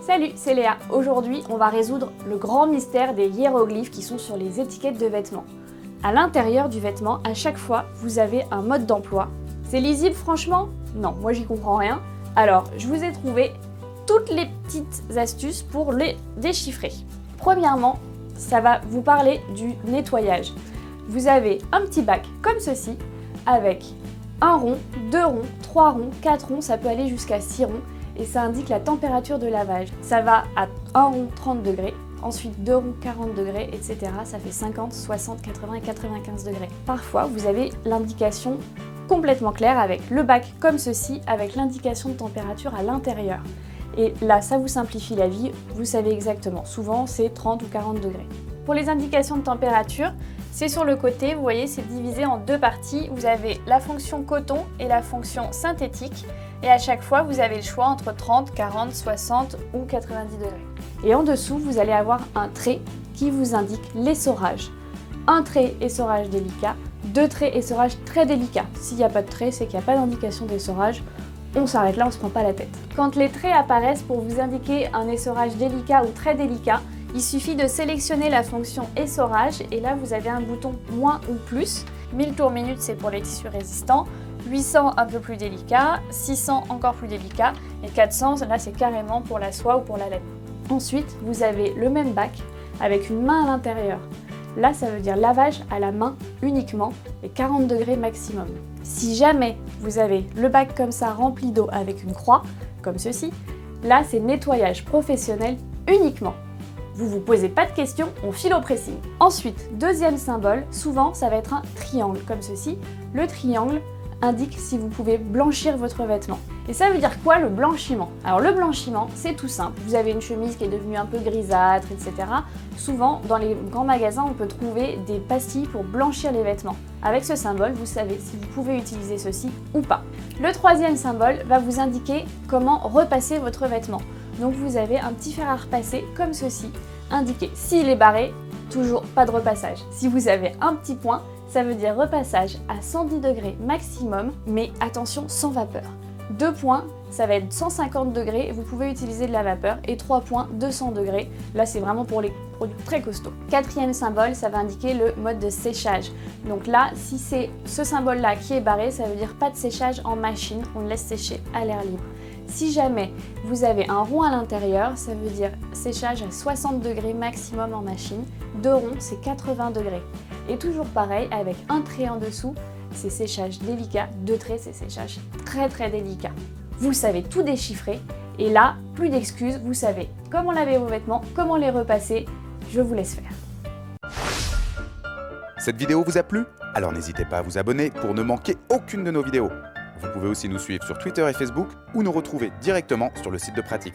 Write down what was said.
Salut, c'est Léa. Aujourd'hui, on va résoudre le grand mystère des hiéroglyphes qui sont sur les étiquettes de vêtements. À l'intérieur du vêtement, à chaque fois, vous avez un mode d'emploi. C'est lisible franchement? Non, moi j'y comprends rien. Alors, je vous ai trouvé toutes les petites astuces pour les déchiffrer. Premièrement, ça va vous parler du nettoyage. Vous avez un petit bac comme ceci, avec un rond, 2 ronds, 3 ronds, 4 ronds, ça peut aller jusqu'à 6 ronds. Et ça indique la température de lavage. Ça va à 1 rond 30 degrés, ensuite 2 ronds 40 degrés, etc. Ça fait 50, 60, 80 et 95 degrés. Parfois, vous avez l'indication complètement claire avec le bac comme ceci, avec l'indication de température à l'intérieur. Et là, ça vous simplifie la vie, vous savez exactement. Souvent, c'est 30 ou 40 degrés. Pour les indications de température, c'est sur le côté, vous voyez, c'est divisé en deux parties. Vous avez la fonction coton et la fonction synthétique. Et à chaque fois, vous avez le choix entre 30, 40, 60 ou 90 degrés. Et en dessous, vous allez avoir un trait qui vous indique l'essorage. Un trait essorage délicat, 2 traits essorage très délicat. S'il n'y a pas de trait, c'est qu'il n'y a pas d'indication d'essorage. On s'arrête là, on ne se prend pas la tête. Quand les traits apparaissent pour vous indiquer un essorage délicat ou très délicat, il suffit de sélectionner la fonction essorage et là vous avez un bouton moins ou plus. 1000 tours minute, c'est pour les tissus résistants. 800 un peu plus délicat, 600 encore plus délicat et 400 là c'est carrément pour la soie ou pour la laine. Ensuite vous avez le même bac avec une main à l'intérieur. Là ça veut dire lavage à la main uniquement et 40 degrés maximum. Si jamais vous avez le bac comme ça rempli d'eau avec une croix comme ceci, là c'est nettoyage professionnel uniquement. Vous vous posez pas de questions, on file au pressing. Ensuite, deuxième symbole, souvent ça va être un triangle comme ceci. Le triangle indique si vous pouvez blanchir votre vêtement. Et ça veut dire quoi le blanchiment? Alors le blanchiment, c'est tout simple. Vous avez une chemise qui est devenue un peu grisâtre, etc. Souvent, dans les grands magasins, on peut trouver des pastilles pour blanchir les vêtements. Avec ce symbole, vous savez si vous pouvez utiliser ceci ou pas. Le troisième symbole va vous indiquer comment repasser votre vêtement. Donc vous avez un petit fer à repasser comme ceci, indiqué. S'il est barré, toujours pas de repassage. Si vous avez un petit point, ça veut dire repassage à 110 degrés maximum, mais attention sans vapeur. 2 points, ça va être 150 degrés, vous pouvez utiliser de la vapeur, et 3 points, 200 degrés. Là, c'est vraiment pour les produits très costauds. Quatrième symbole, ça va indiquer le mode de séchage. Donc là, si c'est ce symbole-là qui est barré, ça veut dire pas de séchage en machine, on le laisse sécher à l'air libre. Si jamais vous avez un rond à l'intérieur, ça veut dire séchage à 60 degrés maximum en machine. 2 ronds, c'est 80 degrés. Et toujours pareil, avec un trait en dessous, c'est séchage délicat. 2 traits, c'est séchage très délicat. Vous savez tout déchiffrer. Et là, plus d'excuses, vous savez comment laver vos vêtements, comment les repasser. Je vous laisse faire. Cette vidéo vous a plu? Alors n'hésitez pas à vous abonner pour ne manquer aucune de nos vidéos. Vous pouvez aussi nous suivre sur Twitter et Facebook ou nous retrouver directement sur le site de Pratix.